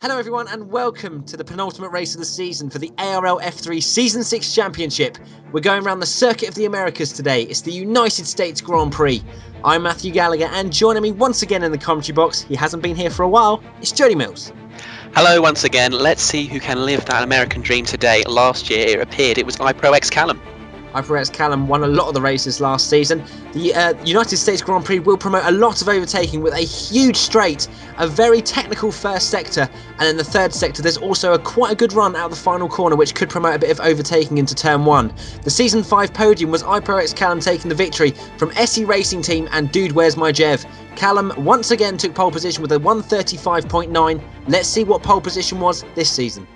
Hello everyone and welcome to the penultimate race of the season for the ARL F3 Season 6 Championship. We're going around the circuit of the Americas today. It's the United States Grand Prix. I'm Matthew Gallagher and joining me once again in the commentary box, he hasn't been here for a while, it's Jody Mills. Hello once again, let's see who can live that American dream today. Last year it appeared it was iProX Callum. iProX Callum won a lot of the races last season. The United States Grand Prix will promote a lot of overtaking with a huge straight, a very technical first sector, and in the third sector there's also quite a good run out of the final corner which could promote a bit of overtaking into turn 1. The Season 5 podium was iProX Callum taking the victory from SE Racing Team and Dude Where's My Jev. Callum once again took pole position with a 1:35.9. Let's see what pole position was this season.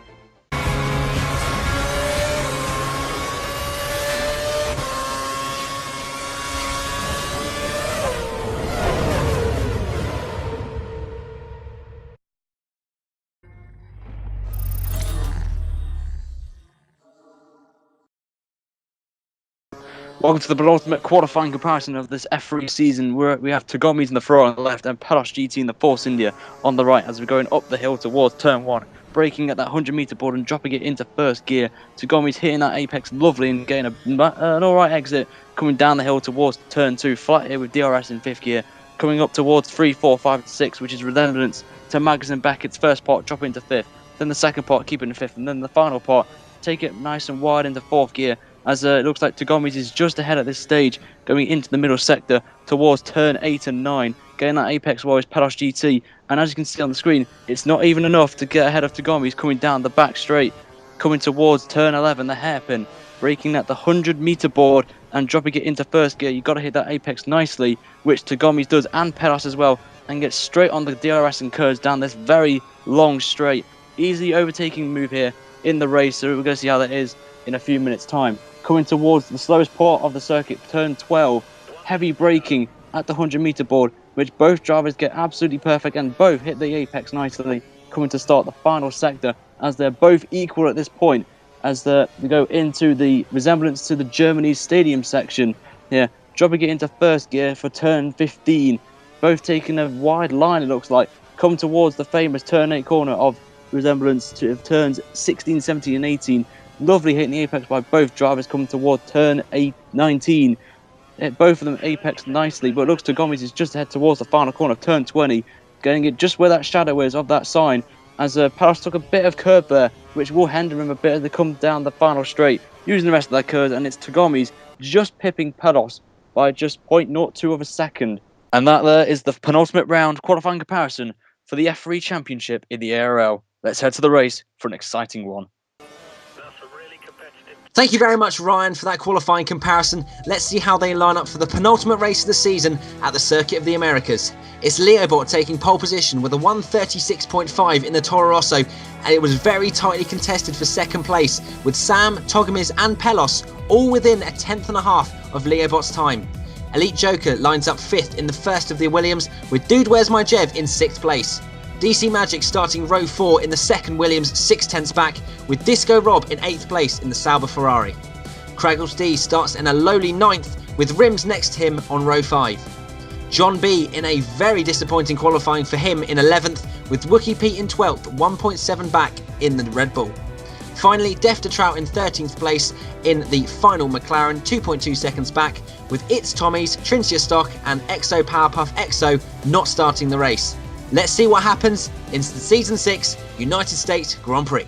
Welcome to the penultimate qualifying comparison of this F3 season, where we have Togomies in the Ferrari on the left and pelosgt in the Force India on the right as we're going up the hill towards turn 1, braking at that 100-meter board and dropping it into first gear. Togomies hitting that apex lovely and getting an alright exit, coming down the hill towards turn 2, flat here with DRS in 5th gear, coming up towards 3, 4, 5 and 6, which is resemblance to Mags and Beckett's first part dropping into 5th, then the second part keeping in 5th, and then the final part take it nice and wide into 4th gear, as it looks like Togomies is just ahead at this stage, going into the middle sector towards turn 8 and 9, getting that apex wise pelosgt, and as you can see on the screen, it's not even enough to get ahead of Togomies coming down the back straight, coming towards turn 11, the hairpin, braking at the 100-meter board and dropping it into first gear. You've got to hit that apex nicely, which Togomies does, and Pelos as well, and gets straight on the DRS and curves down this very long straight. Easy overtaking move here in the race, so we're going to see how that is in a few minutes' time. Coming towards the slowest part of the circuit, turn 12, heavy braking at the 100-meter board, which both drivers get absolutely perfect and both hit the apex nicely, coming to start the final sector, as they're both equal at this point, as we go into the resemblance to the Germany's stadium section here, dropping it into first gear for turn 15, both taking a wide line it looks like, come towards the famous turn 8 corner of resemblance to turns 16, 17 and 18, lovely hitting the apex by both drivers coming towards turn 19. Hit both of them apex nicely, but it looks Togomies is just ahead towards the final corner of turn 20, getting it just where that shadow is of that sign, as Pelos took a bit of curve there, which will hinder him a bit as they come down the final straight, using the rest of that curve, and it's Togomies just pipping Pelos by just 0.02 of a second. And that there is the penultimate round qualifying comparison for the F3 Championship in the ARL. Let's head to the race for an exciting one. Thank you very much, Ryan, for that qualifying comparison. Let's see how they line up for the penultimate race of the season at the Circuit of the Americas. It's Leoobot taking pole position with a 1:36.5 in the Toro Rosso, and it was very tightly contested for second place, with Sam, Togomies and Pelos all within a 10th.5 of Leobot's time. EliteJoker lines up 5th in the first of the Williams, with Dude Where's My Jev in 6th place. DC MagiK starting row 4 in the second Williams 6/10 back, with Disco Rob in 8th place in the Sauber Ferrari. Kraggles D starts in a lowly 9th, with Wrimz next to him on row 5. John B in a very disappointing qualifying for him in 11th, with Wookie Pete in 12th, 1.7 back in the Red Bull. Finally, Defter Trout in 13th place in the final McLaren, 2.2 seconds back, with iiTz Tommyzz, Trincia Stock and Exo Powerpuff Exo not starting the race. Let's see what happens in the Season 6 United States Grand Prix.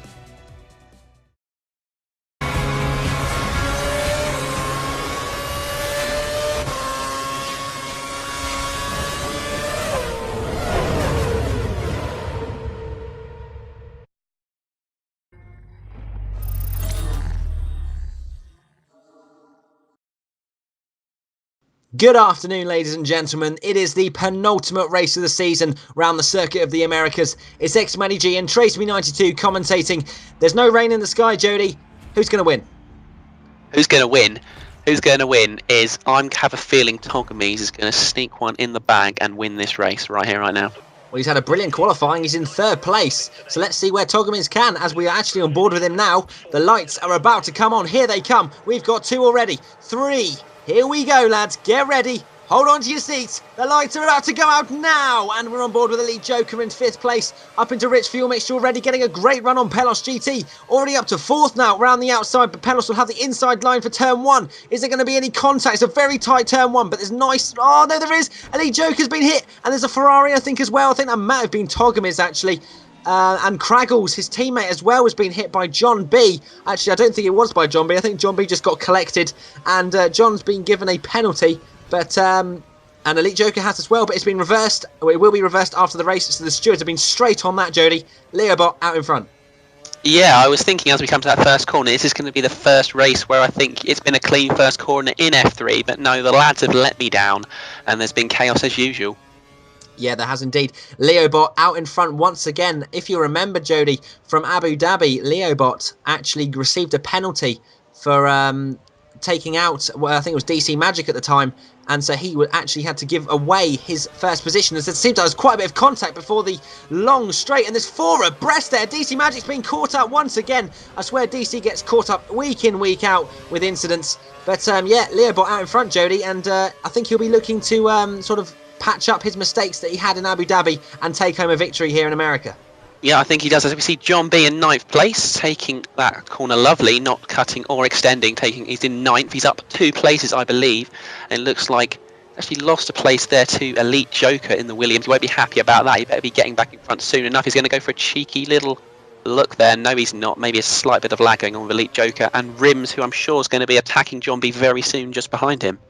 Good afternoon, ladies and gentlemen. It is the penultimate race of the season round the Circuit of the Americas. It's xMattyG and TraceMe92 commentating. There's no rain in the sky, Jody. Who's going to win? Who's going to win? Who's going to win is, I have a feeling Togomies is going to sneak one in the bag and win this race right here, right now. Well, he's had a brilliant qualifying. He's in 3rd place. So let's see where Togomies can, as we are actually on board with him now. The lights are about to come on. Here they come. We've got 2 already. 3. Here we go, lads. Get ready. Hold on to your seats. The lights are about to go out now, and we're on board with Elite Joker in 5th place. Up into Rich Fuel Mixture already, getting a great run on pelosgt. Already up to 4th now, round the outside, but Pelos will have the inside line for turn 1. Is there going to be any contact? It's a very tight turn 1, but there's nice... Oh, no, there is. Elite Joker's been hit, and there's a Ferrari, I think, as well. I think that might have been Togomies, actually. And Craggles, his teammate as well, was being hit by John B. Actually, I don't think it was by John B. I think John B just got collected, and John's been given a penalty. But, and Elite Joker has as well, but it's been reversed. It will be reversed after the race, so the stewards have been straight on that, Jody. Leoobot out in front. Yeah, I was thinking as we come to that first corner, this is going to be the first race where I think it's been a clean first corner in F3, but no, the lads have let me down, and there's been chaos as usual. Yeah, there has indeed. Leoobot out in front once again. If you remember, Jody, from Abu Dhabi, Leoobot actually received a penalty for taking out, well, I think it was xMattyG at the time, and so he actually had to give away his first position, as it seemed there was quite a bit of contact before the long straight, and there's 4 abreast there. xMattyG's been caught up once again. I swear DC gets caught up week in, week out with incidents. But yeah, Leoobot out in front, Jody, and I think he'll be looking to sort of patch up his mistakes that he had in Abu Dhabi and take home a victory here in America. Yeah, I think he does. As we see John B in 9th place, taking that corner lovely, not cutting or extending. He's in 9th. He's up 2 places, I believe. And it looks like actually lost a place there to Elite Joker in the Williams. He won't be happy about that. He better be getting back in front soon enough. He's going to go for a cheeky little look there. No, he's not. Maybe a slight bit of lag going on with Elite Joker. And Wrimz, who I'm sure is going to be attacking John B very soon just behind him.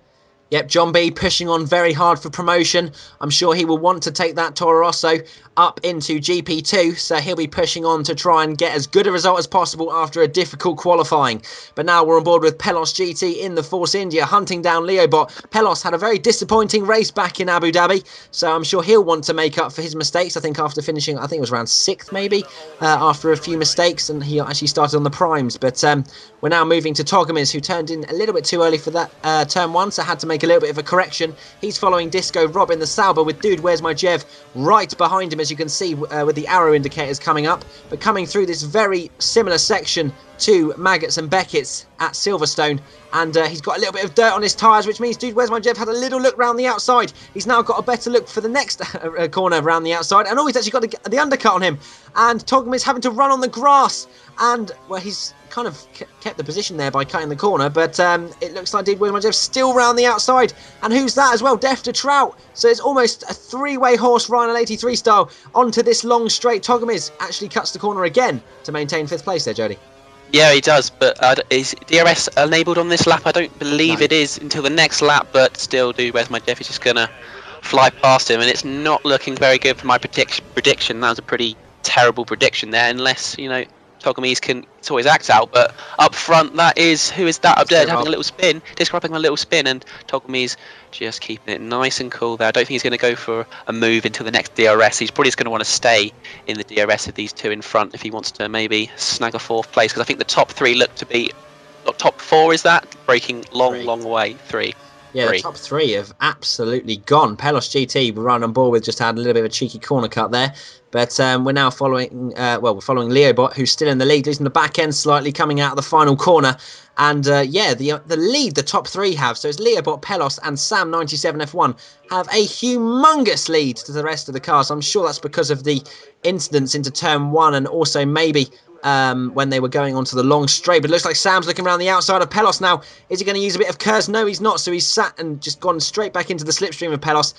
Yep, John B pushing on very hard for promotion. I'm sure he will want to take that Toro Rosso up into GP2, so he'll be pushing on to try and get as good a result as possible after a difficult qualifying. But now we're on board with pelosgt in the Force India, hunting down Leoobot. Pelos had a very disappointing race back in Abu Dhabi, so I'm sure he'll want to make up for his mistakes. I think after finishing, I think it was around 6th maybe, after a few mistakes, and he actually started on the primes. But we're now moving to Togomies, who turned in a little bit too early for that turn 1, so had to make a little bit of a correction. He's following Disco Rob in the Sauber with Dude Where's My Jev right behind him, as you can see with the arrow indicators coming up. But coming through this very similar section to Maggots and Beckett's at Silverstone, and he's got a little bit of dirt on his tyres, which means Dude Where's My Jev had a little look round the outside. He's now got a better look for the next corner round the outside, and he's actually got the undercut on him, and Togomies having to run on the grass, and well, he's kind of kept the position there by cutting the corner, but it looks like Dude Where's My Jev still round the outside, and who's that as well? Def to Trout. So it's almost a 3-way horse Ryan 83 style onto this long straight. Togomies actually cuts the corner again to maintain 5th place there, Jody. Yeah, he does, but is DRS enabled on this lap? I don't believe it is until the next lap, but still, Dude Where's My Jeff is just going to fly past him, and it's not looking very good for my prediction. That was a pretty terrible prediction there, unless, you know, Togomies can sort his act out. But up front, that is, who is that up there having a little spin? Describing a little spin, and Togomies just keeping it nice and cool there. I don't think he's going to go for a move until the next DRS. He's probably just going to want to stay in the DRS of these 2 in front if he wants to maybe snag a 4th place, because I think the top 3 look to be, top 4 is that? Breaking long way, 3. Yeah, the top 3 have absolutely gone. pelosgt, we're right on board with, just had a little bit of a cheeky corner cut there. But we're now following, we're following Leoobot, who's still in the lead, losing the back end slightly, coming out of the final corner. And yeah, the lead the top 3 have, so it's Leoobot, Pelos, and Sam97F1 have a humongous lead to the rest of the cars. I'm sure that's because of the incidents into turn 1, and also maybe when they were going onto the long straight. But it looks like Sam's looking around the outside of Pelos now. Is he going to use a bit of curse? No, he's not. So he's sat and just gone straight back into the slipstream of Pelos,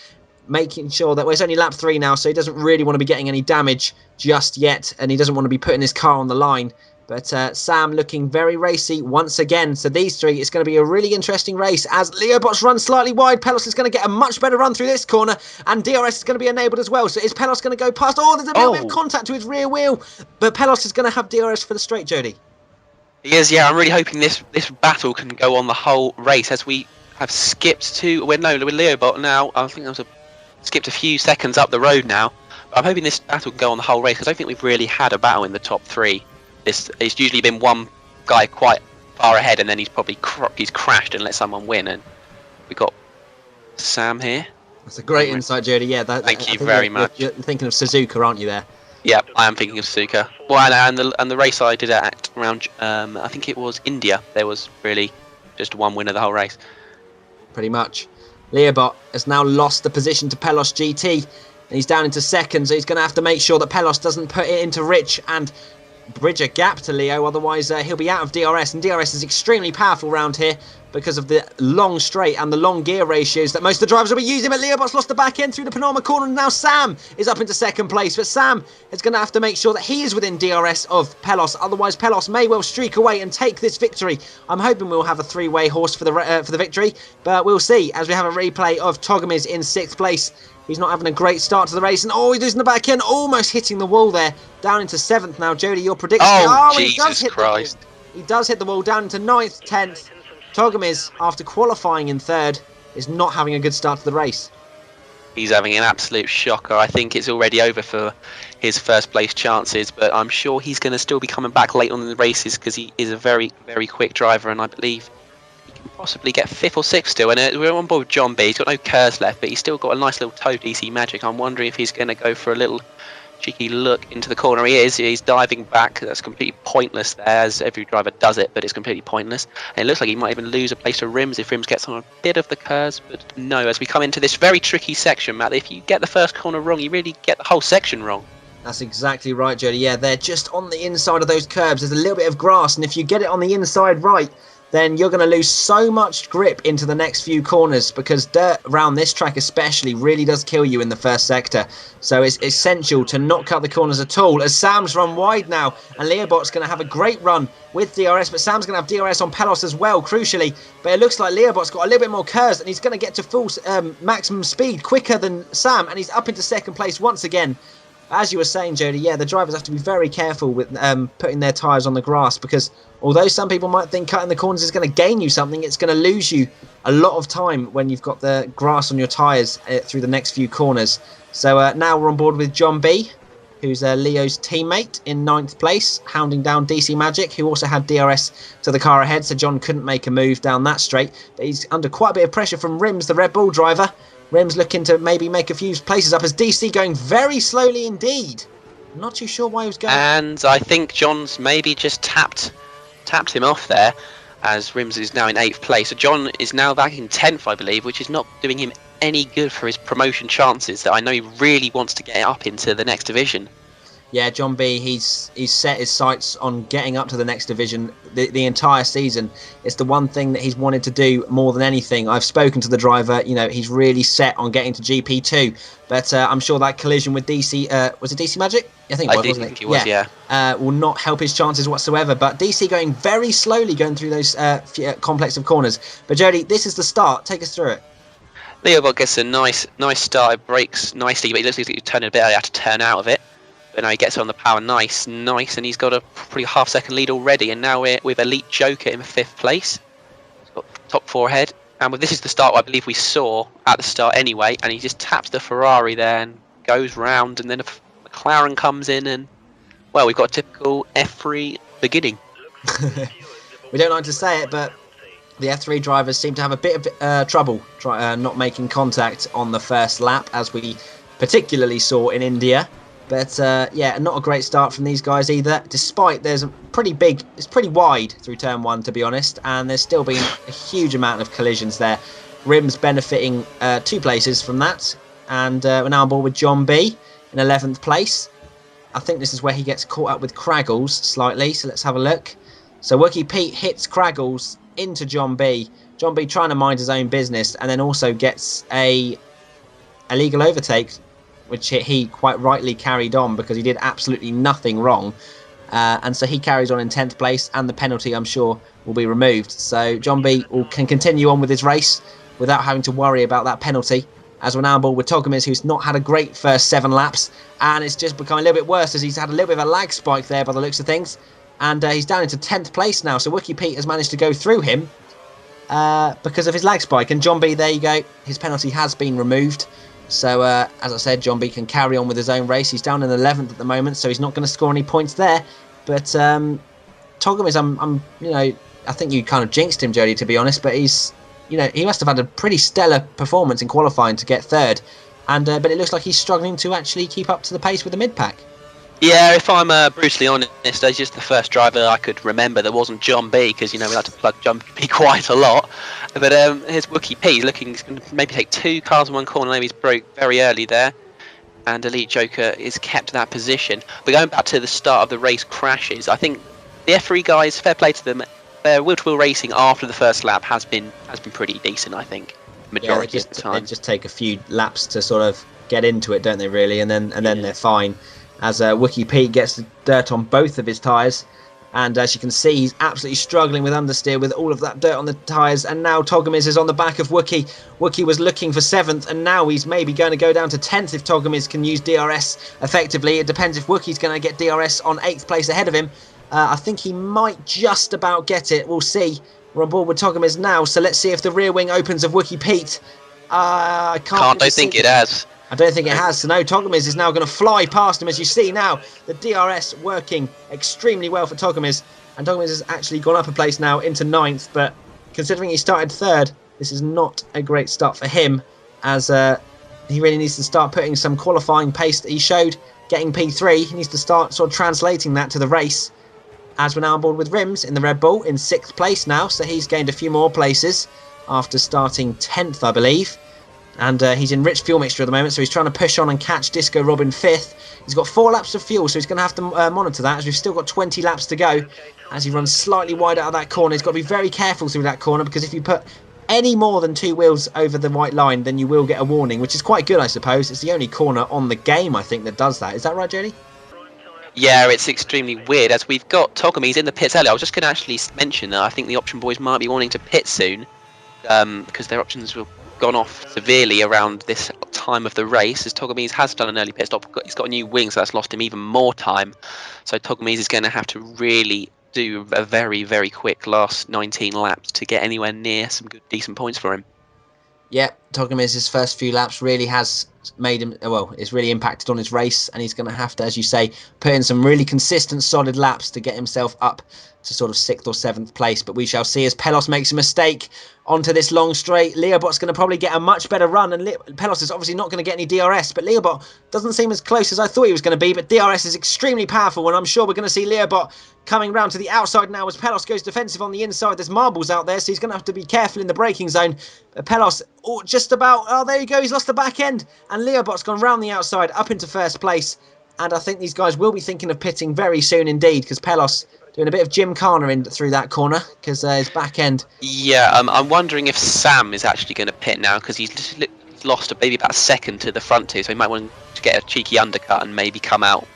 making sure that, well, it's only lap 3 now, so he doesn't really want to be getting any damage just yet, and he doesn't want to be putting his car on the line. But Sam looking very racy once again. So these 3, it's going to be a really interesting race as Leoobot's run slightly wide. Pelos is going to get a much better run through this corner, and DRS is going to be enabled as well. So is Pelos going to go past? Oh, there's a little bit of contact to his rear wheel, but Pelos is going to have DRS for the straight, Jody. He is, yeah. I'm really hoping this battle can go on the whole race, as we have skipped to, with Leoobot now. I think that was skipped a few seconds up the road now. But I'm hoping this battle can go on the whole race, because I don't think we've really had a battle in the top 3. It's usually been one guy quite far ahead, and then he's probably crashed and let someone win. And we got Sam here. That's a great insight, Jody. Yeah, thank you very much. You're thinking of Suzuka, aren't you? There. Yeah, I am thinking of Suzuka. Well, and the race I did at around, I think it was India. There was really just one winner the whole race. Pretty much. Leoobot has now lost the position to pelosgt, and he's down into second, so he's going to have to make sure that Pelos doesn't put it into Rich and bridge a gap to Leo, otherwise he'll be out of DRS, and DRS is extremely powerful around here because of the long straight and the long gear ratios that most of the drivers will be using. But Leobot's lost the back end through the penultimate corner, and now Sam is up into second place, but Sam is going to have to make sure that he is within DRS of Pelos, otherwise Pelos may well streak away and take this victory. I'm hoping we'll have a three-way horse for the victory, but we'll see as we have a replay of Togomies in 6th place. He's not having a great start to the race, and he's losing the back end, almost hitting the wall there. Down into 7th now. Jody, your prediction? Jesus Christ. He does hit the wall, down into 9th, 10th. Togomies, after qualifying in 3rd, is not having a good start to the race. He's having an absolute shocker. I think it's already over for his first place chances, but I'm sure he's going to still be coming back late on in the races because he is a very, very quick driver, and I believe possibly get 5th or 6th still, and we're on board with John B. He's got no curves left, but he's still got a nice little toe DC MagiK. I'm wondering if he's going to go for a little cheeky look into the corner. He's diving back. That's completely pointless there, as every driver does it, but it's completely pointless. And it looks like he might even lose a place to Wrimz if Wrimz gets on a bit of the curves, but no, as we come into this very tricky section, Matt, if you get the first corner wrong, you really get the whole section wrong. That's exactly right, Jody. Yeah, they're just on the inside of those curbs. There's a little bit of grass, and if you get it on the inside right, then you're going to lose so much grip into the next few corners, because dirt around this track especially really does kill you in the first sector. So it's essential to not cut the corners at all, as Sam's run wide now, and Leobot's going to have a great run with DRS, but Sam's going to have DRS on Pelos as well, crucially. But it looks like Leobot's got a little bit more curves, and he's going to get to full maximum speed quicker than Sam, and he's up into second place once again. As you were saying, Jody, yeah, the drivers have to be very careful with putting their tyres on the grass, because although some people might think cutting the corners is going to gain you something, it's going to lose you a lot of time when you've got the grass on your tyres through the next few corners. So now we're on board with John B, who's Leo's teammate in 9th place, hounding down DC MagiK, who also had DRS to the car ahead, so John couldn't make a move down that straight. But he's under quite a bit of pressure from Wrimz, the Red Bull driver. Wrimz looking to maybe make a few places up, as DC going very slowly indeed. I'm not too sure why he was going. And I think John's maybe just tapped him off there, as Wrimz is now in 8th place. So John is now back in 10th, I believe, which is not doing him any good for his promotion chances. That I know he really wants to get up into the next division. Yeah, John B, he's set his sights on getting up to the next division the entire season. It's the one thing that he's wanted to do more than anything. I've spoken to the driver, you know, he's really set on getting to GP2. But I'm sure that collision with DC, was it DC MagiK? I think it was, wasn't it? He was, yeah. Will not help his chances whatsoever. But DC going very slowly, going through those complex of corners. But Jody, this is the start. Take us through it. Leoobot gets a nice start. It brakes nicely, but he looks like he's turning a bit. I have to turn out of it. But now he gets on the power, nice, and he's got a pretty half-second lead already. And now we're with EliteJoker in 5th place. He's got top 4 ahead. And this is the start I believe we saw at the start anyway. And he just taps the Ferrari there and goes round. And then a McLaren comes in, and, well, we've got a typical F3 beginning. We don't like to say it, but the F3 drivers seem to have a bit of trouble not making contact on the first lap, as we particularly saw in India. But yeah, not a great start from these guys either, despite it's pretty wide through turn 1, to be honest, and there's still been a huge amount of collisions there. Wrimz benefiting 2 places from that, and we're now on board with John B in 11th place. I think this is where he gets caught up with Craggles slightly, so let's have a look. So Wookie Pete hits Craggles into John B. John B trying to mind his own business, and then also gets a illegal overtake, which he quite rightly carried on because he did absolutely nothing wrong. And so he carries on in 10th place, and the penalty, I'm sure, will be removed. So John B can continue on with his race without having to worry about that penalty, as we're now on board with Togomies, who's not had a great first 7 laps, and it's just become a little bit worse as he's had a little bit of a lag spike there by the looks of things. And he's down into 10th place now, so Wookie Pete has managed to go through him because of his lag spike. And John B, there you go, his penalty has been removed. So, as I said, John B can carry on with his own race. He's down in 11th at the moment, so he's not going to score any points there. But Togomies, you know, I think you kind of jinxed him, Jody, to be honest. But he's, you know, he must have had a pretty stellar performance in qualifying to get 3rd. And but it looks like he's struggling to actually keep up to the pace with the mid-pack. Yeah, if I'm brutally honest, as just the first driver I could remember that wasn't John B, because we like to plug John B quite a lot. But here's Wookie P, he's going to maybe take 2 cars in one corner. Maybe he's broke very early there, and Elite Joker is kept in that position. But going back to the start of the race crashes, I think the F3 guys, fair play to them, their wheel-to-wheel racing after the first lap has been pretty decent, I think, majority of the time. They just take a few laps to sort of get into it, don't they? Really, and then they're fine. As Wookie Pete gets the dirt on both of his tyres, and as you can see, he's absolutely struggling with understeer with all of that dirt on the tyres. And now Togomies is on the back of Wookie. Wookie was looking for 7th, and now he's maybe going to go down to 10th if Togomies can use DRS effectively. It depends if Wookie's going to get DRS on 8th place ahead of him. I think he might just about get it. We'll see. We're on board with Togomies now, so let's see if the rear wing opens of Wookie Pete. I don't think it has. I don't think it has. So no, Togomies is now going to fly past him. As you see now, the DRS working extremely well for Togomies. And Togomies has actually gone up a place now into 9th. But considering he started 3rd, this is not a great start for him. As he really needs to start putting some qualifying pace that he showed, getting P3. He needs to start sort of translating that to the race. As we're now on board with Wrimz in the Red Bull in 6th place now. So he's gained a few more places after starting 10th, I believe. And he's in rich fuel mixture at the moment, so he's trying to push on and catch Disco Robin 5th. He's got 4 laps of fuel, so he's going to have to monitor that, as we've still got 20 laps to go. As he runs slightly wide out of that corner, he's got to be very careful through that corner, because if you put any more than 2 wheels over the white line, then you will get a warning, which is quite good, I suppose. It's the only corner on the game, I think, that does that. Is that right, Jody? Yeah, it's extremely weird, as we've got Togomies in the pits earlier. I was just going to actually mention that I think the option boys might be wanting to pit soon, because their options will gone off severely around this time of the race, as Togomies has done an early pit stop. He's got a new wing, so that's lost him even more time. So Togomies is going to have to really do a very, very quick last 19 laps to get anywhere near some good, decent points for him. Yeah, Togomies' first few laps really has made him, well, it's really impacted on his race, and he's going to have to, as you say, put in some really consistent, solid laps to get himself up to sort of 6th or 7th place. But we shall see as Pelos makes a mistake onto this long straight. Leoobot's going to probably get a much better run, and Pelos is obviously not going to get any DRS, but Leoobot doesn't seem as close as I thought he was going to be. But DRS is extremely powerful, and I'm sure we're going to see Leoobot coming round to the outside now as Pelos goes defensive on the inside. There's marbles out there, so he's going to have to be careful in the braking zone. But Pelos, just about, oh, there you go, he's lost the back end, and Leoobot's gone round the outside up into 1st place. And I think these guys will be thinking of pitting very soon indeed, because Pelos doing a bit of Gymkhana in through that corner, because his back end. Yeah, I'm wondering if Sam is actually going to pit now, because he's lost maybe about a second to the front two, so he might want to get a cheeky undercut and maybe come out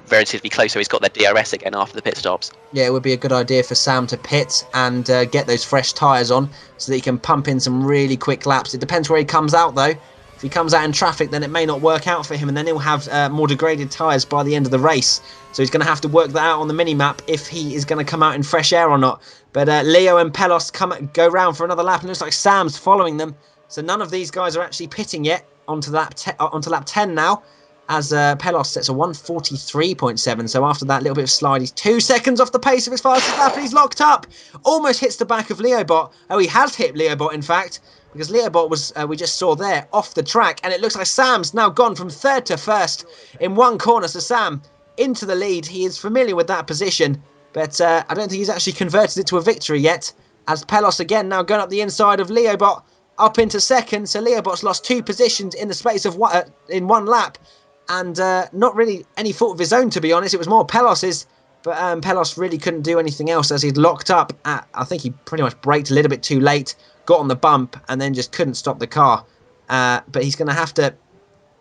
relatively close, so he's got their DRS again after the pit stops. Yeah, it would be a good idea for Sam to pit and get those fresh tyres on, so that he can pump in some really quick laps. It depends where he comes out though. If he comes out in traffic, then it may not work out for him, and then he'll have more degraded tyres by the end of the race. So he's going to have to work that out on the mini-map if he is going to come out in fresh air or not. But Leo and Pelos go round for another lap, and it looks like Sam's following them. So none of these guys are actually pitting yet onto lap 10 now, as Pelos sets a 1:43.7. So after that little bit of slide, he's 2 seconds off the pace of his fastest lap, and he's locked up. Almost hits the back of Leoobot. Oh, he has hit Leoobot, in fact, because Leoobot was, we just saw there, off the track. And it looks like Sam's now gone from 3rd to 1st in one corner. So Sam into the lead. He is familiar with that position, but I don't think he's actually converted it to a victory yet, as Pelos again now going up the inside of Leoobot up into 2nd. So Leoobot's lost 2 positions in the space of in one lap, and not really any fault of his own, to be honest. It was more Pelos's, but Pelos really couldn't do anything else, as he'd locked up at, I think he pretty much braked a little bit too late, got on the bump, and then just couldn't stop the car. But he's going to have to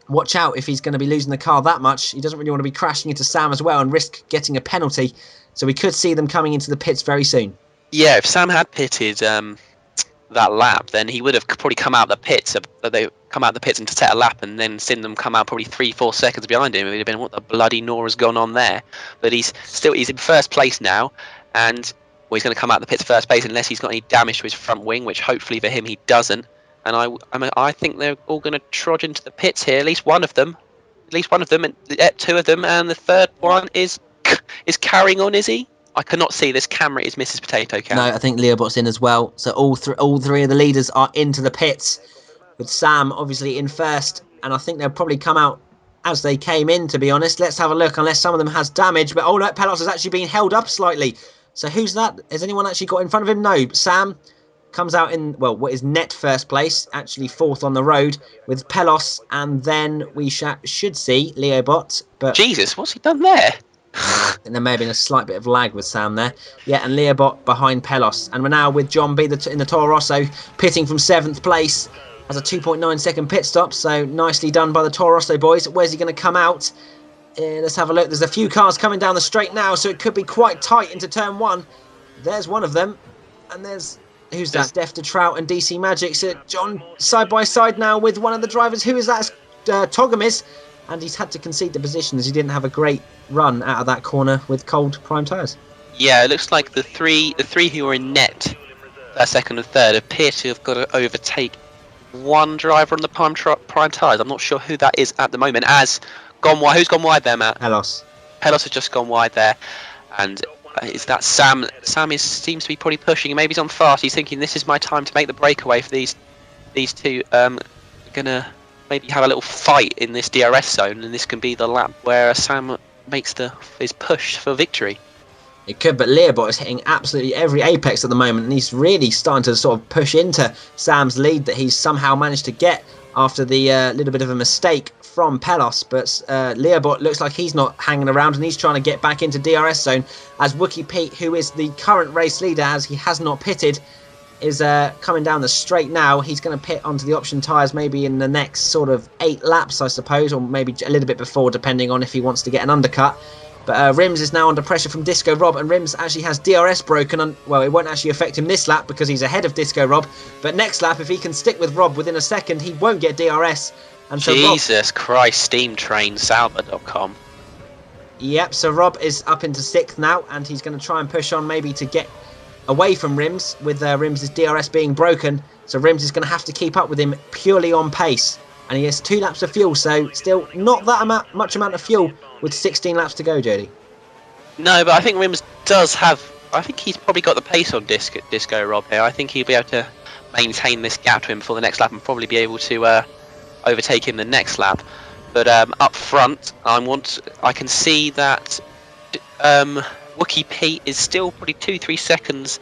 watch out if he's going to be losing the car that much. He doesn't really want to be crashing into Sam as well and risk getting a penalty. So we could see them coming into the pits very soon. Yeah, if Sam had pitted that lap, then he would have probably come out the pits. They come out the pits and to set a lap, and then seen them come out probably 3-4 seconds behind him. It would have been, what the bloody Nora's gone on there? But he's in 1st place now, and he's going to come out the pits first place unless he's got any damage to his front wing, which hopefully for him he doesn't. And I think they're all going to trudge into the pits here. At least one of them, and 2 of them, and the 3rd one is carrying on. Is he? I cannot see. This camera is Mrs. Potato Cat. No, I think Leoobot's in as well. So all three of the leaders are into the pits, with Sam obviously in 1st, and I think they'll probably come out as they came in, to be honest. Let's have a look, unless some of them has damage. But oh no, Pelos has actually been held up slightly. So who's that? Has anyone actually got in front of him? No, Sam comes out in, well, what is net first place, actually fourth on the road with Pelos, and then we should see Leoobot. But Jesus, what's he done there? and there may have been a slight bit of lag with Sam there. Yeah, and Leoobot behind Pelos. And we're now with John B in the Toro Rosso, pitting from 7th place. Has a 2.9 second pit stop, so nicely done by the Toro Rosso boys. Where's he going to come out? Let's have a look. There's a few cars coming down the straight now, so it could be quite tight into turn 1. There's one of them. And there's... Who's that? Def to Trout and DC Magic. So John side by side now with one of the drivers. Who is that? Togomies. And he's had to concede the position as he didn't have a great run out of that corner with cold prime tyres. Yeah, it looks like the three who were in net, second and third, appear to have got to overtake one driver on the prime tyres. I'm not sure who that is at the moment. As gone wide. Who's gone wide there, Matt? Pelos has just gone wide there. And is that Sam? Sam seems to be probably pushing. Maybe he's on fast. He's thinking, this is my time to make the breakaway for these two. Gonna maybe have a little fight in this DRS zone, and this can be the lap where Sam makes his push for victory. It could, but Leoobot is hitting absolutely every apex at the moment, and he's really starting to sort of push into Sam's lead that he's somehow managed to get after the little bit of a mistake from Pelos. But Leoobot looks like he's not hanging around, and he's trying to get back into DRS zone, as Wookie Pete, who is the current race leader as he has not pitted, is coming down the straight now. He's going to pit onto the option tyres maybe in the next sort of 8 laps, I suppose, or maybe a little bit before, depending on if he wants to get an undercut. But Wrimz is now under pressure from Disco Rob, and Wrimz actually has DRS broken. Well, it won't actually affect him this lap because he's ahead of Disco Rob. But next lap, if he can stick with Rob within a second, he won't get DRS. And so Jesus Christ, Steam Train, Sauber.com. Yep, so Rob is up into 6th now, and he's going to try and push on maybe to get away from Wrimz, with Wrimz's DRS being broken. So Wrimz is going to have to keep up with him purely on pace. And he has 2 laps of fuel, so still not that much amount of fuel with 16 laps to go, Jody. No, but I think Wrimz does have... I think he's probably got the pace on Disco Rob here. I think he'll be able to maintain this gap to him for the next lap and probably be able to overtake him the next lap. But up front, I can see that Wookie Pete is still probably 2-3 seconds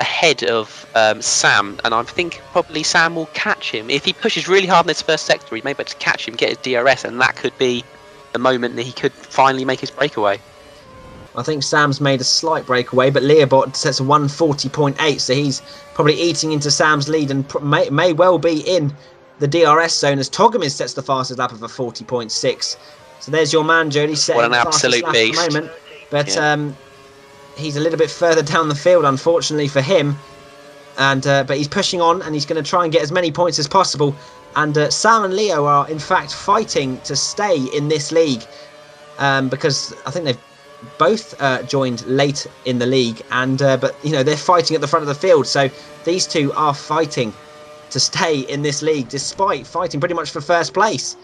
ahead of Sam, and I think probably Sam will catch him. If he pushes really hard in this first sector, he may be able to catch him, get his DRS, and that could be the moment that he could finally make his breakaway. I think Sam's made a slight breakaway, but Leoobot sets a 140.8, so he's probably eating into Sam's lead and may well be in the DRS zone, as Togomies sets the fastest lap of a 40.6. So there's your man, Jody, setting what an the fastest absolute lap beast. at the moment. But he's a little bit further down the field, unfortunately for him. And but he's pushing on, and he's going to try and get as many points as possible. And Sam and Leo are, in fact, fighting to stay in this league, because I think they've both joined late in the league, and but you know, they're fighting at the front of the field. So these two are fighting to stay in this league, despite fighting pretty much for first place.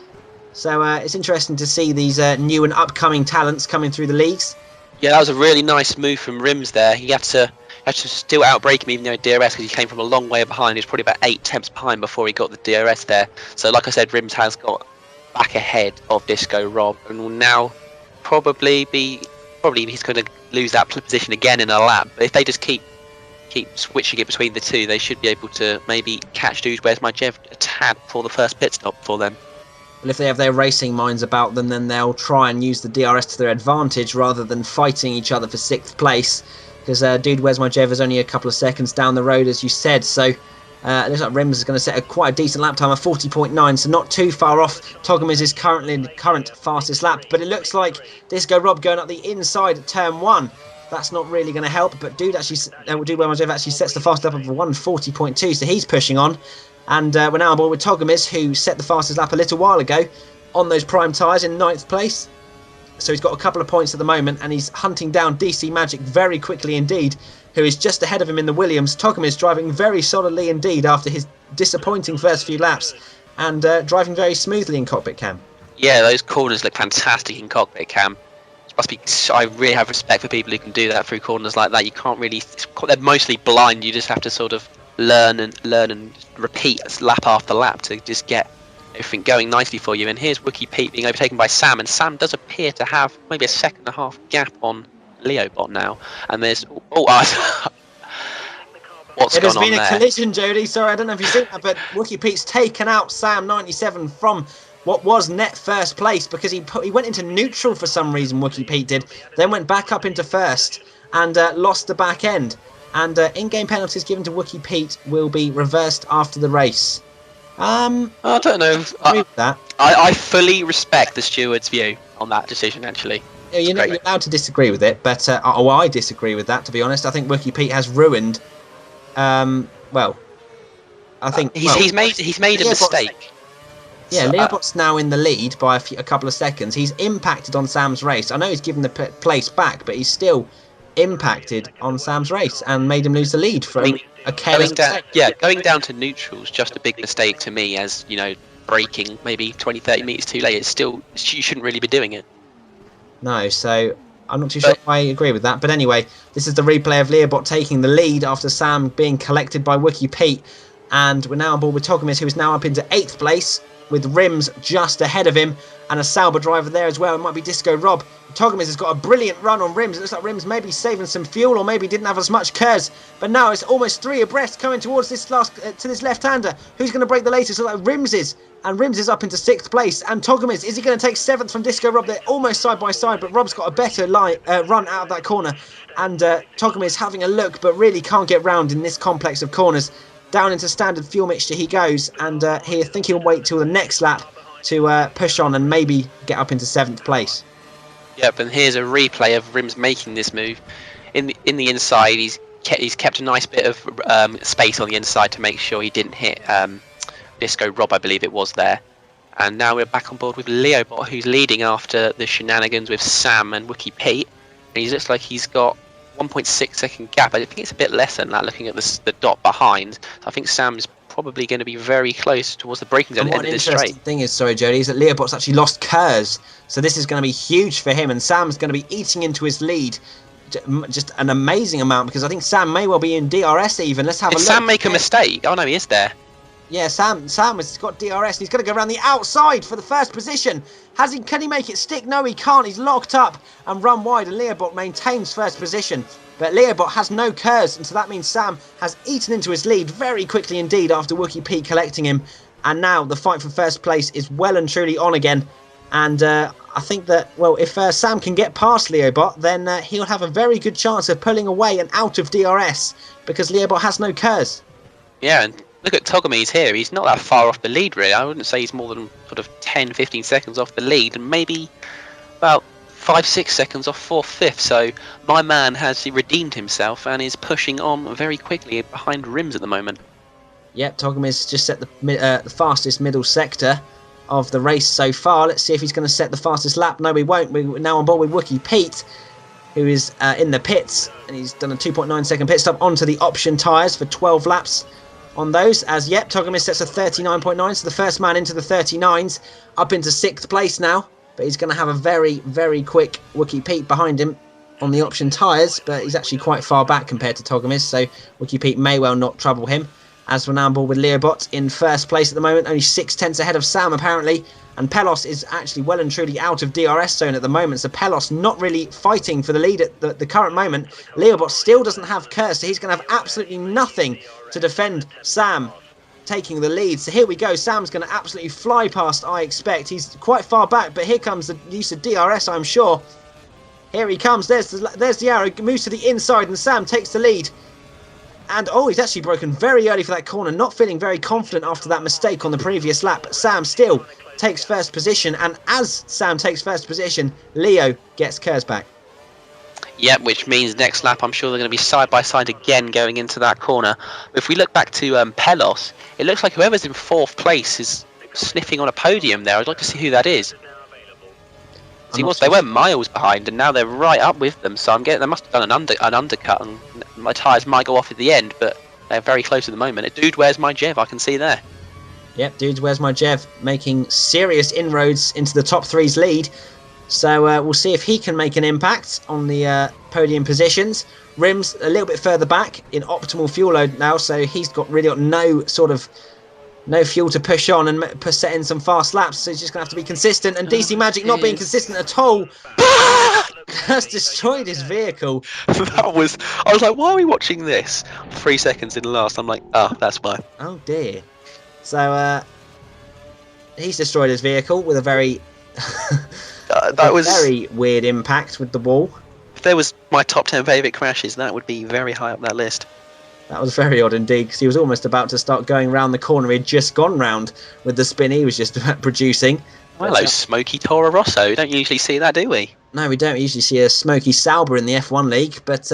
So it's interesting to see these new and upcoming talents coming through the leagues. Yeah, that was a really nice move from Wrimz there. He had to still outbrake him even though DRS, because he came from a long way behind. He was probably about 8 tenths behind before he got the DRS there. So like I said, Wrimz has got back ahead of Disco Rob, and will now probably he's going to lose that position again in a lap. But if they just keep switching it between the two, they should be able to maybe catch Dude Where's My Jeff a tad for the first pit stop for them. Well, if they have their racing minds about them, then they'll try and use the DRS to their advantage rather than fighting each other for 6th place. Because Dude Where's My Jeff is only a couple of seconds down the road, as you said. So it looks like Wrimz is going to set quite a decent lap time of 40.9, so not too far off Togomies' current fastest lap. But it looks like Disco Rob going up the inside at turn 1. That's not really going to help. But Dude Where's My Jeff actually sets the fastest lap of 140.2, so he's pushing on. And we're now on board with Togomies, who set the fastest lap a little while ago on those prime tyres in 9th place. So he's got a couple of points at the moment, and he's hunting down DC MagiK very quickly indeed, who is just ahead of him in the Williams. Togomies driving very solidly indeed after his disappointing first few laps, and driving very smoothly in cockpit cam. Yeah, those corners look fantastic in cockpit cam. I really have respect for people who can do that through corners like that. You can't really... They're mostly blind. You just have to sort of learn and repeat lap after lap to just get everything going nicely for you. And here's Wookie Pete being overtaken by Sam, and Sam does appear to have maybe a 1.5 gap on Leoobot now. And there's what's it gone has on been a there? collision, Jody. Sorry, I don't know if you've seen that, but Wookie Pete's taken out Sam 97 from what was net first place because he went into neutral for some reason. Wookie Pete did, then went back up into first and lost the back end. And in-game penalties given to Wookie Pete will be reversed after the race. I don't know. Agree with that. I fully respect the steward's view on that decision. Actually, You're allowed to disagree with it, but I disagree with that. To be honest, I think Wookie Pete has ruined. Well, I think he's made a mistake. Yeah, Leoobot's now in the lead by a couple of seconds. He's impacted on Sam's race. I know he's given the place back, but he's still impacted on Sam's race and made him lose the lead for a careless mistake. Going down to neutral's just a big mistake to me. As you know, braking maybe 20-30 meters too late. It's still, you shouldn't really be doing it. No, so I'm not too sure if I agree with that. But anyway, this is the replay of Leoobot taking the lead after Sam being collected by Wookie Pete. And we're now on board with Togomies, who is now up into 8th place, with Wrimz just ahead of him, and a Sauber driver there as well. It might be Disco Rob. Togomies has got a brilliant run on Wrimz. It looks like Wrimz maybe saving some fuel, or maybe didn't have as much curves. But now it's almost 3 abreast coming towards this to this left-hander. Who's going to break the latest? It looks like Wrimz is. And Wrimz is up into 6th place. And Togomies, is he going to take 7th from Disco Rob? They're almost side by side, but Rob's got a better run out of that corner. And Togomies having a look, but really can't get round in this complex of corners. Down into standard fuel mixture he goes, and he think he'll wait till the next lap to push on and maybe get up into 7th place. Yep, and here's a replay of Wrimz making this move. In the inside, he's kept a nice bit of space on the inside to make sure he didn't hit Disco Rob, I believe it was there. And now we're back on board with Leoobot, who's leading after the shenanigans with Sam and Wookie Pete. And he looks like he's got 1.6 second gap. I think it's a bit less than that looking at the dot behind. So I think Sam's probably going to be very close towards the braking zone at the end of this straight. One interesting thing is, sorry Jody, is that Leoobot's actually lost KERS, so this is going to be huge for him, and Sam's going to be eating into his lead just an amazing amount, because I think Sam may well be in DRS even. Let's have a look. Did Sam make a mistake? Oh no, he is there. Yeah, Sam has got DRS and he's going to go around the outside for the first position. Can he make it stick? No, he can't. He's locked up and run wide, and Leoobot maintains first position. But Leoobot has no KERS, and so that means Sam has eaten into his lead very quickly indeed after Wookie Pete collecting him. And now the fight for first place is well and truly on again. And I think that, well, if Sam can get past Leoobot, then he'll have a very good chance of pulling away and out of DRS, because Leoobot has no KERS. Yeah, and look at Togomies here. He's not that far off the lead, really. I wouldn't say he's more than sort of 10-15 seconds off the lead, and maybe about 5-6 seconds off 4th, 5th. So my man has redeemed himself and is pushing on very quickly behind Wrimz at the moment. Yep, Togomies just set the fastest middle sector of the race so far. Let's see if he's going to set the fastest lap. No, he won't. We're now on board with Wookie Pete, who is in the pits, and he's done a 2.9 second pit stop onto the option tyres for 12 laps on those. As yet, Togomies sets a 39.9, so the first man into the 39s, up into 6th place now. But he's going to have a very, very quick Wookie Pete behind him on the option tyres, but he's actually quite far back compared to Togomies, so Wookie Pete may well not trouble him. As we're now on board with Leoobot in first place at the moment, only 6/10 ahead of Sam apparently, and Pelos is actually well and truly out of DRS zone at the moment, so Pelos not really fighting for the lead at the current moment. Leoobot still doesn't have KERS, so he's going to have absolutely nothing to defend Sam taking the lead. So here we go, Sam's going to absolutely fly past, I expect. He's quite far back, but here comes the use of DRS, I'm sure. Here he comes, there's the arrow, moves to the inside, and Sam takes the lead. And oh, he's actually broken very early for that corner, not feeling very confident after that mistake on the previous lap. Sam still takes first position, and as Sam takes first position, Leo gets KERS back. Yep, which means next lap I'm sure they're going to be side by side again going into that corner. If we look back to Pelos, it looks like whoever's in 4th place is sniffing on a podium there. I'd like to see who that is. See, they were miles behind, and now they're right up with them. So I'm getting they must have done an undercut, and my tyres might go off at the end, but they're very close at the moment. Dude, where's my Jev? I can see there. Yep, Dude, where's my Jev? Making serious inroads into the top 3's lead. So we'll see if he can make an impact on the podium positions. Wrimz a little bit further back in optimal fuel load now, so he's really got no sort of no fuel to push on and set in some fast laps, so he's just going to have to be consistent. And DC MagiK not being consistent at all has destroyed his vehicle. I was like, why are we watching this? 3 seconds in the last, I'm like, oh, that's why. Oh dear. So he's destroyed his vehicle with a very very weird impact with the wall. If there was my top 10 favourite crashes, that would be very high up that list. That was very odd indeed, because he was almost about to start going round the corner he had just gone round with the spin he was just producing. Hello, Smoky Toro Rosso. Don't usually see that, do we? No, we don't usually see a Smoky Sauber in the F1 League, but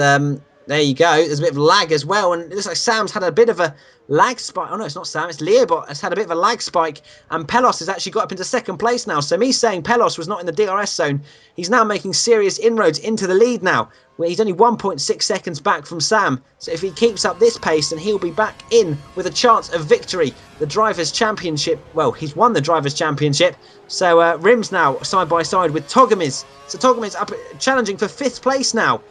there you go. There's a bit of lag as well, and it looks like Sam's had a bit of a lag spike. Oh no, it's not Sam, it's Leoobot has had a bit of a lag spike, and Pelos has actually got up into second place now. So me saying Pelos was not in the DRS zone, he's now making serious inroads into the lead now, where he's only 1.6 seconds back from Sam. So if he keeps up this pace, then he'll be back in with a chance of victory. The Drivers' Championship, well, he's won the Drivers' Championship. So Wrimz now side by side with Togomies. So Togomies up challenging for 5th place now.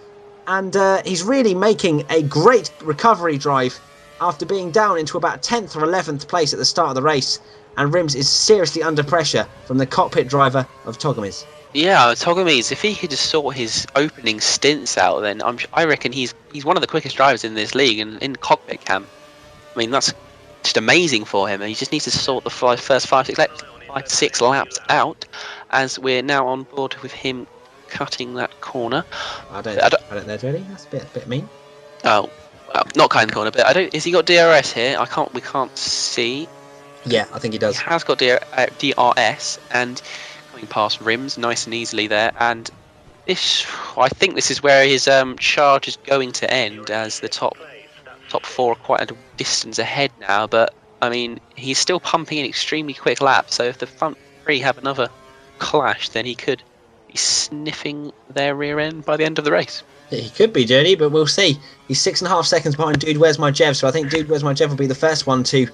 And he's really making a great recovery drive after being down into about 10th or 11th place at the start of the race. And Wrimz is seriously under pressure from the cockpit driver of Togomies. Yeah, Togomies, if he could just sort his opening stints out, then I reckon he's one of the quickest drivers in this league and in cockpit cam. I mean, that's just amazing for him. And he just needs to sort the first 5-6 laps out, as we're now on board with him cutting that corner. I don't know, really. That's a bit mean. Oh, well, not cutting the corner, but I don't. Has he got DRS here? We can't see. Yeah, I think he does. He has got DRS, and coming past Wrimz nice and easily there. And I think this is where his charge is going to end, as the top 4 are quite a distance ahead now. But I mean, he's still pumping in extremely quick laps. So if the front 3 have another clash, then he could be sniffing their rear end by the end of the race. He could be, Jody, but we'll see. He's 6.5 seconds behind Dude Where's My Jev, so I think Dude Where's My Jev will be the first one to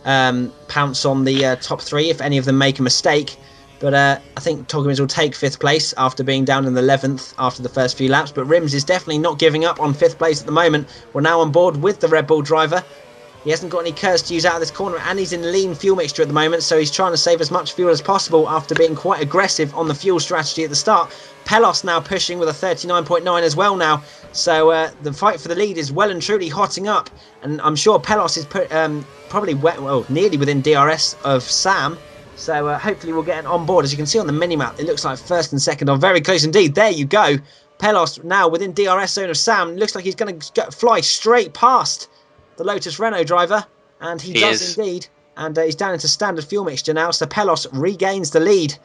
pounce on the top 3 if any of them make a mistake. But I think Togomies will take 5th place after being down in the 11th after the first few laps. But Wrimz is definitely not giving up on 5th place at the moment. We're now on board with the Red Bull driver. He hasn't got any curves to use out of this corner, and he's in lean fuel mixture at the moment, so he's trying to save as much fuel as possible after being quite aggressive on the fuel strategy at the start. Pelos now pushing with a 39.9 as well now, so the fight for the lead is well and truly hotting up, and I'm sure Pelos is probably nearly within DRS of Sam, so hopefully we'll get on board. As you can see on the mini-map, it looks like 1st and 2nd are very close indeed. There you go. Pelos now within DRS zone of Sam. Looks like he's going to fly straight past the Lotus Renault driver, and he does indeed, and he's down into standard fuel mixture now, so Pelos regains the lead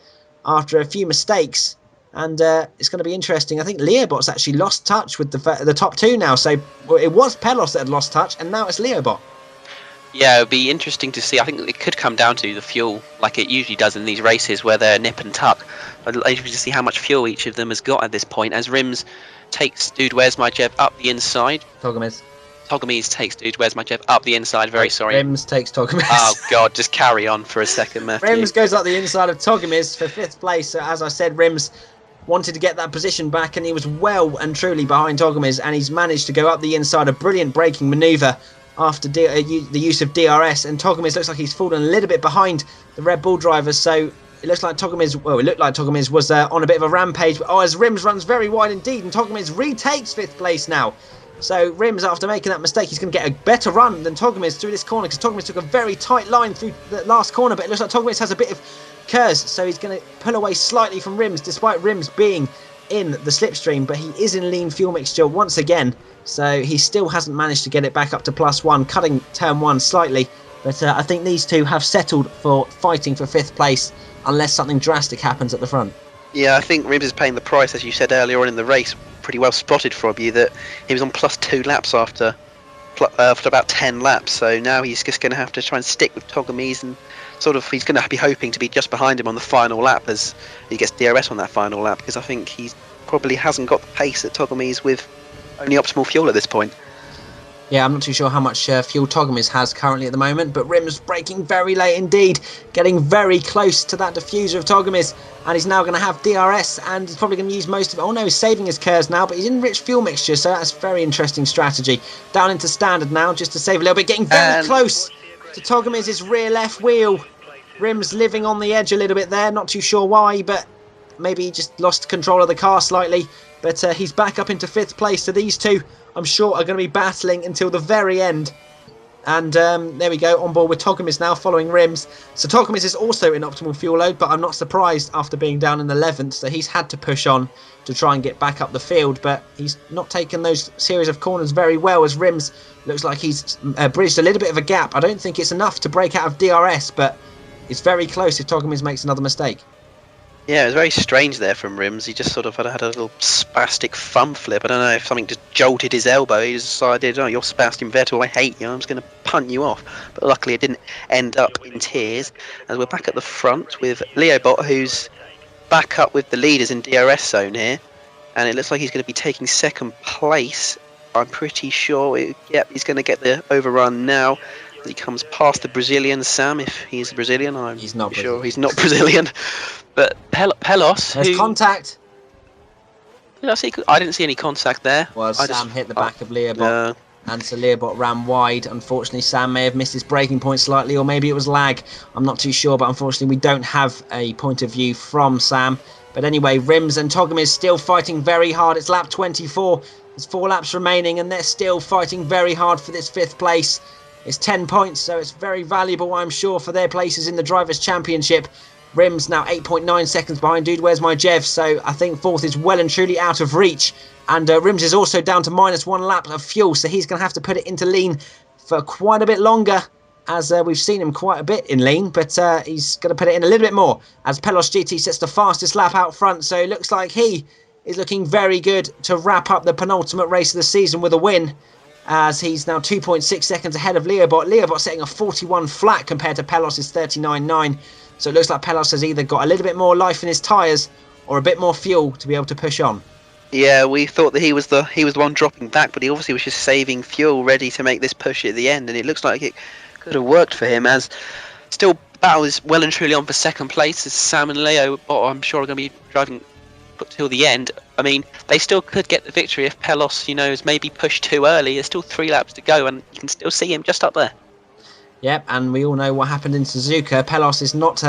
after a few mistakes, and it's going to be interesting. I think Leoobot's actually lost touch with the top 2 now, so it was Pelos that had lost touch, and now it's Leoobot. Yeah, it would be interesting to see. I think it could come down to the fuel, like it usually does in these races where they're nip and tuck. I'd like to see how much fuel each of them has got at this point, as Wrimz takes Dude Where's My Jev up the inside. Togomies takes Dude Where's My Jev up the inside, Wrimz takes Togomies. Oh god, just carry on for a second, Matthew. Wrimz goes up the inside of Togomies for 5th place. So as I said, Wrimz wanted to get that position back, and he was well and truly behind Togomies, and he's managed to go up the inside. A brilliant braking manoeuvre after the use of DRS, and Togomies looks like he's fallen a little bit behind the Red Bull drivers, so it looks like Togomies was on a bit of a rampage. Oh, as Wrimz runs very wide indeed, and Togomies retakes 5th place now. So Wrimz, after making that mistake, he's going to get a better run than Togomies through this corner, because Togomies took a very tight line through the last corner, but it looks like Togomies has a bit of curves, so he's going to pull away slightly from Wrimz, despite Wrimz being in the slipstream, but he is in lean fuel mixture once again, so he still hasn't managed to get it back up to +1, cutting turn 1 slightly, but I think these two have settled for fighting for 5th place, unless something drastic happens at the front. Yeah, I think Wrimz is paying the price, as you said earlier on in the race. Pretty well spotted from you that he was on +2 laps after about 10 laps. So now he's just going to have to try and stick with Togomies, and he's going to be hoping to be just behind him on the final lap as he gets DRS on that final lap, because I think he probably hasn't got the pace at Togomies with only optimal fuel at this point. Yeah, I'm not too sure how much fuel Togomies has currently at the moment, but Wrimz braking very late indeed, getting very close to that diffuser of Togomies, and he's now going to have DRS, and he's probably going to use most of it. Oh no, he's saving his curves now, but he's in rich fuel mixture, so that's a very interesting strategy. Down into standard now, just to save a little bit, getting very close to Togomies' rear left wheel. Wrimz living on the edge a little bit there, not too sure why, but maybe he just lost control of the car slightly. But he's back up into 5th place, so these two, I'm sure, are going to be battling until the very end. And there we go, on board with Togomies now, following Wrimz. So Togomies is also in optimal fuel load, but I'm not surprised after being down in 11th. So he's had to push on to try and get back up the field, but he's not taken those series of corners very well, as Wrimz looks like he's bridged a little bit of a gap. I don't think it's enough to break out of DRS, but it's very close if Togomies makes another mistake. Yeah, it was very strange there from Wrimz. He just sort of had a little spastic thumb flip. I don't know if something just jolted his elbow. He decided, oh, you're spastic Vettel, I hate you, I'm just going to punt you off. But luckily it didn't end up in tears. As we're back at the front with Leoobot, who's back up with the leaders in DRS zone here. And it looks like he's going to be taking 2nd place. I'm pretty sure, yep, he's going to get the overrun now. He comes past the Brazilian Sam, if he's Brazilian. He's not sure he's not Brazilian. But Pelos, there's contact. Did I see? I didn't see any contact there. Well, Sam hit the back of Leoobot, and so Leoobot ran wide. Unfortunately, Sam may have missed his braking point slightly, or maybe it was lag. I'm not too sure, but unfortunately, we don't have a point of view from Sam. But anyway, Wrimz and Togomies still fighting very hard. It's lap 24. There's 4 laps remaining, and they're still fighting very hard for this 5th place. It's 10 points, so it's very valuable, I'm sure, for their places in the Drivers' Championship. Wrimz now 8.9 seconds behind Dude Where's My Jev, so I think 4th is well and truly out of reach. And Wrimz is also down to -1 lap of fuel, so he's going to have to put it into lean for quite a bit longer, as we've seen him quite a bit in lean, but he's going to put it in a little bit more, as pelosgt sets the fastest lap out front, so it looks like he is looking very good to wrap up the penultimate race of the season with a win, as he's now 2.6 seconds ahead of Leoobot. Leoobot setting a 41 flat compared to Pelos's 39.9. So it looks like Pelos has either got a little bit more life in his tyres or a bit more fuel to be able to push on. Yeah, we thought that he was the one dropping back, but he obviously was just saving fuel, ready to make this push at the end, and it looks like it could have worked for him, as still battle is well and truly on for 2nd place, as Sam and Leoobot, I'm sure, are going to be driving till the end. I mean, they still could get the victory if Pelos, is maybe pushed too early. There's still 3 laps to go, and you can still see him just up there. Yep, and we all know what happened in Suzuka. Pelos is not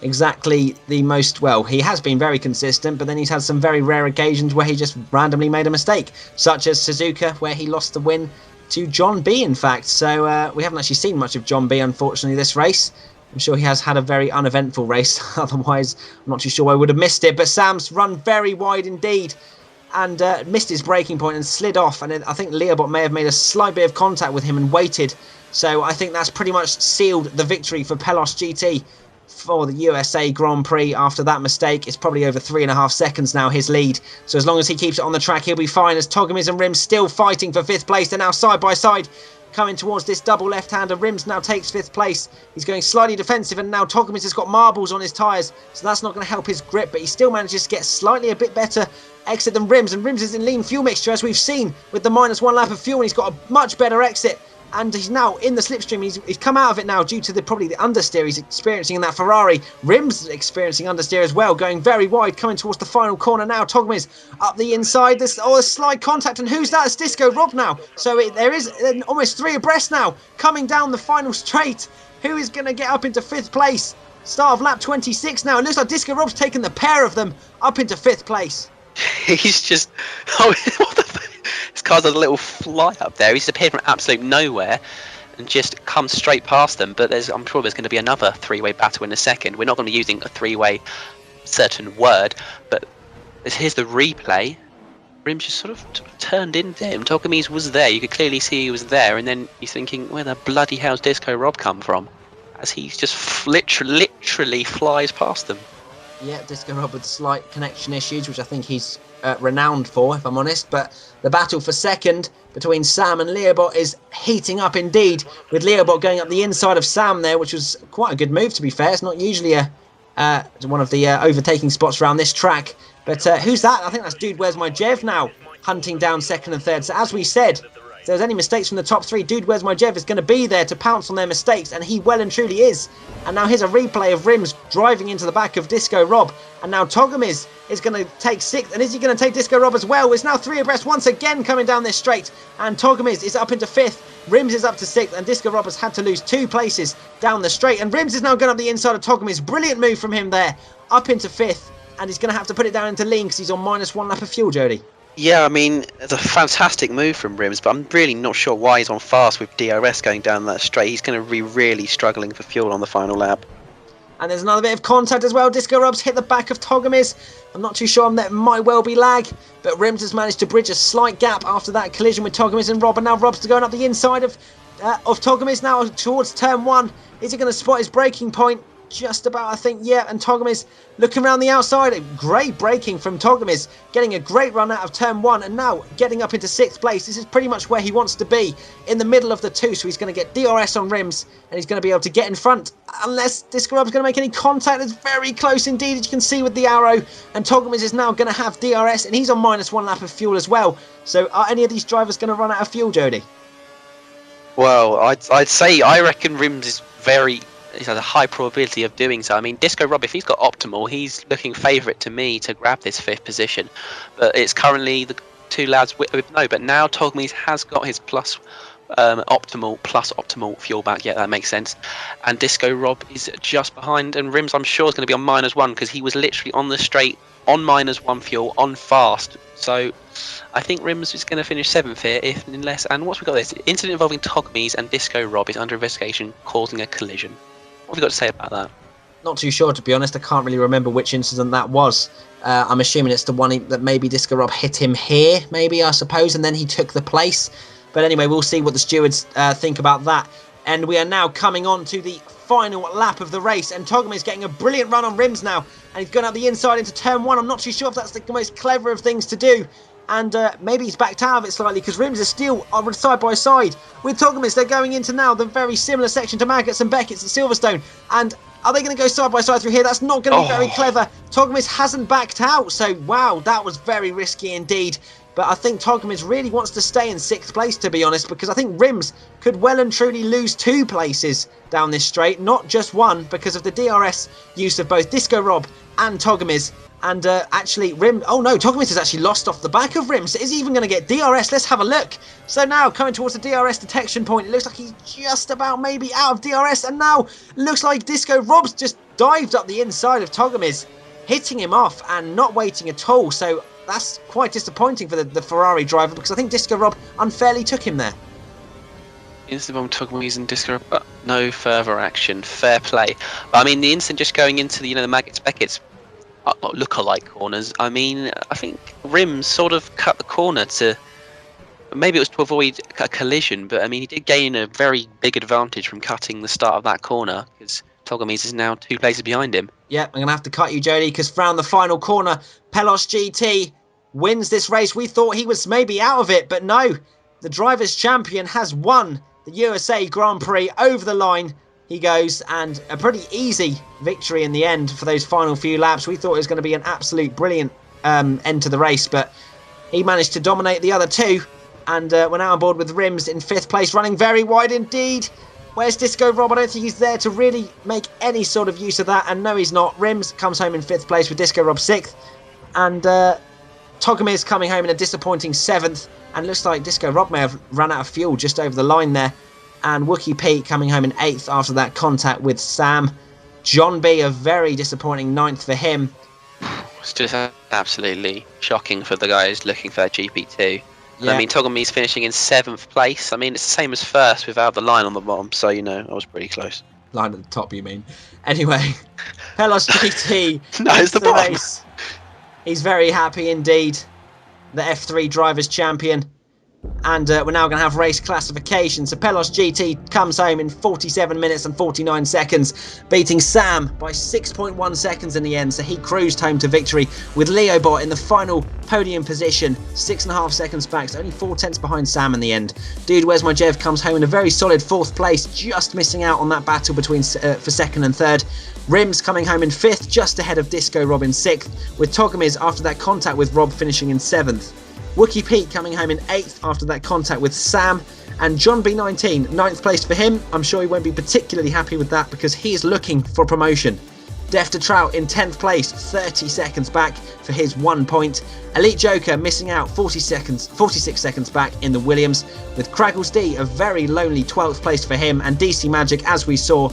exactly the most, well, he has been very consistent, but then he's had some very rare occasions where he just randomly made a mistake, such as Suzuka, where he lost the win to John B, in fact. So we haven't actually seen much of John B, unfortunately, this race. I'm sure he has had a very uneventful race, otherwise I'm not too sure I would have missed it. But Sam's run very wide indeed, and missed his braking point and slid off, and I think Leoobot may have made a slight bit of contact with him and waited. So I think that's pretty much sealed the victory for pelosgt for the USA Grand Prix. After that mistake, it's probably over 3.5 seconds now, his lead. So as long as he keeps it on the track, he'll be fine, as Togomies and Wrimz still fighting for 5th place. They're now side by side, coming towards this double left-hander. Wrimz now takes 5th place. He's going slightly defensive, and now Togomies has got marbles on his tyres, so that's not going to help his grip, but he still manages to get slightly a bit better exit than Wrimz, and Wrimz is in lean fuel mixture, as we've seen, with the -1 lap of fuel, and he's got a much better exit, and he's now in the slipstream. He's come out of it now due to probably the understeer he's experiencing in that Ferrari. Wrimz is experiencing understeer as well, going very wide, coming towards the final corner now. Togomies up the inside, a slide contact, and who's that? It's Disco Rob now. So there is almost 3 abreast now, coming down the final straight. Who is going to get up into 5th place? Start of lap 26 now. It looks like Disco Rob's taken the pair of them up into 5th place. He's just... Oh, what the... This car's had a little fly up there. He's appeared from absolute nowhere and just come straight past them. But I'm sure there's going to be another 3-way battle in a second. We're not going to be using a 3-way certain word, but here's the replay. Wrimz just sort of turned into him. Togomies was there. You could clearly see he was there. And then you're thinking, where the bloody hell's Disco Rob come from? As he just literally flies past them. Yeah, Disco Rob with slight connection issues, which I think he's renowned for, if I'm honest. But the battle for 2nd between Sam and Leoobot is heating up indeed, with Leoobot going up the inside of Sam there, which was quite a good move, to be fair. It's not usually one of the overtaking spots around this track. But who's that? I think that's Dude Where's My Jev now, hunting down 2nd and 3rd. So as we said, if there's any mistakes from the top three, Dude Where's My Jev is going to be there to pounce on their mistakes, and he well and truly is. And now here's a replay of Wrimz driving into the back of Disco Rob, and now Togomies is going to take 6th, and is he going to take Disco Rob as well? It's now 3 abreast once again coming down this straight, and Togomies is up into 5th, Wrimz is up to 6th, and Disco Rob has had to lose 2 places down the straight, and Wrimz is now going up the inside of Togomies. Brilliant move from him there, up into 5th, and he's going to have to put it down into lean because he's on -1 lap of fuel, Jody. Yeah, I mean, it's a fantastic move from Wrimz, but I'm really not sure why he's on fast with DRS going down that straight. He's going to be really struggling for fuel on the final lap. And there's another bit of contact as well. Disco Rob's hit the back of Togomies. I'm not too sure, that might well be lag, but Wrimz has managed to bridge a slight gap after that collision with Togomies and Rob, and now Rob's going up the inside of Togomies now towards turn 1. Is he going to spot his braking point? Just about, I think, yeah, and Togomies looking around the outside. Great braking from Togomies, getting a great run out of turn 1, and now getting up into 6th place. This is pretty much where he wants to be, in the middle of the 2, so he's going to get DRS on Wrimz, and he's going to be able to get in front, unless Disco Rob's going to make any contact. It's very close indeed, as you can see with the arrow, and Togomies is now going to have DRS, and he's on -1 lap of fuel as well. So are any of these drivers going to run out of fuel, Jody? Well, I'd say I reckon Wrimz is he's had a high probability of doing so. I mean, Disco Rob, if he's got optimal, he's looking favourite to me to grab this 5th position. But it's currently the 2 lads with no. But now Togomies has got his optimal fuel back. Yeah, that makes sense. And Disco Rob is just behind, and Wrimz, I'm sure, is going to be on -1 because he was literally on the straight on -1 fuel on fast. So I think Wrimz is going to finish 7th here, unless. And what's we got? This incident involving Togomies and Disco Rob is under investigation, causing a collision. What have you got to say about that? Not too sure, to be honest. I can't really remember which incident that was. I'm assuming it's the one that maybe Disco Rob hit him here, maybe, I suppose, and then he took the place. But anyway, we'll see what the stewards think about that. And we are now coming on to the final lap of the race, and Togomies is getting a brilliant run on Wrimz now, and he's going out the inside into turn 1. I'm not too sure if that's the most clever of things to do. And maybe he's backed out of it slightly, because Wrimz is still side by side with Togomies. They're going into now the very similar section to Maggots and Beckett's at Silverstone. And are they going to go side by side through here? That's not going to be very clever. Togomies hasn't backed out, so wow, that was very risky indeed. But I think Togomies really wants to stay in 6th place, to be honest, because I think Wrimz could well and truly lose 2 places down this straight, not just 1, because of the DRS use of both Disco Rob and Togomies. And actually, Togomies has actually lost off the back of Wrimz. Is he even going to get DRS? Let's have a look. So now, coming towards the DRS detection point, it looks like he's just about maybe out of DRS. And now, looks like Disco Rob's just dived up the inside of Togomies, hitting him off and not waiting at all. So that's quite disappointing for the Ferrari driver, because I think Disco Rob unfairly took him there. Incident Togomies and Disco Rob, no further action. Fair play. But, I mean, the incident just going into the the Maggots Beckett's look-alike corners. I mean, I think Wrimz sort of cut the corner to, maybe it was to avoid a collision, but I mean, he did gain a very big advantage from cutting the start of that corner, because Togomies is now 2 places behind him. Yep, I'm going to have to cut you, Jody, because round the final corner, pelosgt wins this race. We thought he was maybe out of it, but no. The Drivers' Champion has won the USA Grand Prix over the line. He goes, and a pretty easy victory in the end for those final few laps. We thought it was going to be an absolute brilliant end to the race, but he managed to dominate the other 2, and we're now on board with Wrimz in 5th place, running very wide indeed. Where's Disco Rob? I don't think he's there to really make any sort of use of that, and no, he's not. Wrimz comes home in 5th place with Disco Rob 6th, and Togomies coming home in a disappointing 7th, and looks like Disco Rob may have run out of fuel just over the line there. And Wookie Pete coming home in 8th after that contact with Sam. John B, a very disappointing 9th for him. It's just absolutely shocking for the guys looking for GP2. Yeah. I mean, Togomies finishing in 7th place. I mean, it's the same as 1st without the line on the bottom, so, I was pretty close. Line at the top, you mean? Anyway, pelosgt no, it's the bottom. Race. He's very happy indeed. The F3 Drivers' Champion. And we're now going to have race classification. So pelosgt comes home in 47 minutes and 49 seconds, beating Sam by 6.1 seconds in the end. So he cruised home to victory, with Leoobot in the final podium position, 6.5 seconds back, so only 4 tenths behind Sam in the end. Dude Where's My Jev comes home in a very solid 4th place, just missing out on that battle between for 2nd and 3rd. Wrimz coming home in 5th, just ahead of Disco Rob in 6th, with Togomies after that contact with Rob finishing in 7th. Wookie Pete coming home in 8th after that contact with Sam. And John B19, 9th place for him. I'm sure he won't be particularly happy with that because he is looking for promotion. Def to Trout in 10th place, 30 seconds back for his 1 point. Elite Joker missing out 46 seconds back in the Williams, with Kraggles D a very lonely 12th place for him, and DC MagiK, as we saw,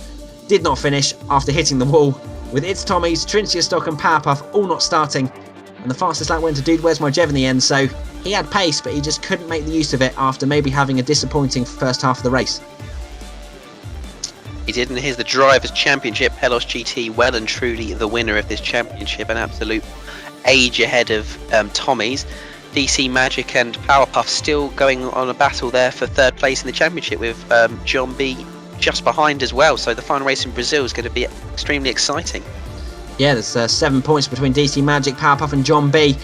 did not finish after hitting the wall, with its Tommyzz, Trincia Stock and Powerpuff all not starting. And the fastest lap went to Dude Where's My Jev in the end, so he had pace, but he just couldn't make the use of it after maybe having a disappointing first half of the race. He did, and here's the Drivers' Championship. pelosgt well and truly the winner of this championship, an absolute age ahead of Tommyzz. DC MagiK and Powerpuff still going on a battle there for 3rd place in the championship, with John B just behind as well, so the final race in Brazil is going to be extremely exciting. Yeah, there's 7 points between DC MagiK, Powerpuff and John B.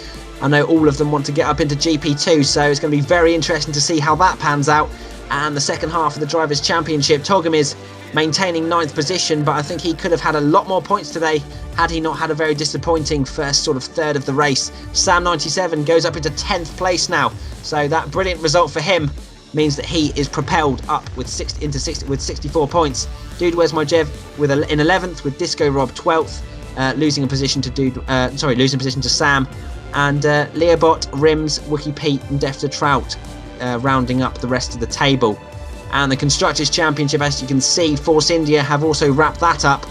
I know all of them want to get up into GP2, so it's going to be very interesting to see how that pans out. And the second half of the Drivers' Championship, Togomies maintaining 9th position, but I think he could have had a lot more points today had he not had a very disappointing first sort of third of the race. Sam 97 goes up into 10th place now, so that brilliant result for him means that he is propelled up with 64 points. Dude Where's My Jev in 11th, with Disco Rob 12th, losing position to Sam, and Leoobot, Wrimz, Wookie Pete and Def to Trout rounding up the rest of the table. And the Constructors' Championship, as you can see, Force India have also wrapped that up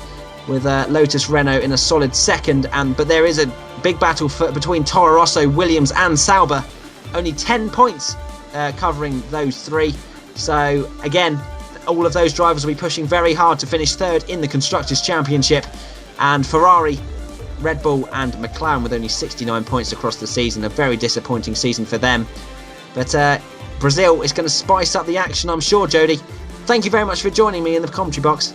with Lotus Renault in a solid 2nd, but there is a big battle between Toro Rosso, Williams and Sauber. Only 10 points covering those 3. So again, all of those drivers will be pushing very hard to finish 3rd in the Constructors' Championship. And Ferrari, Red Bull and McLaren with only 69 points across the season. A very disappointing season for them. But Brazil is going to spice up the action, I'm sure, Jody. Thank you very much for joining me in the commentary box.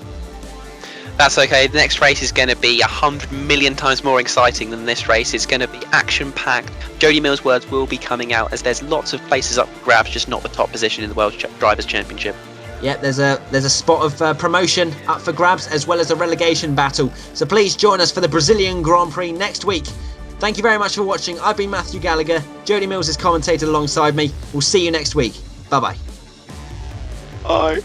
That's okay. The next race is going to be 100 million times more exciting than this race. It's going to be action-packed. Jody Mills' words will be coming out, as there's lots of places up for grabs, just not the top position in the World Drivers' Championship. Yeah, there's a spot of promotion up for grabs, as well as a relegation battle. So please join us for the Brazilian Grand Prix next week. Thank you very much for watching. I've been Matthew Gallagher. Jody Mills is commentated alongside me. We'll see you next week. Bye-bye. Bye.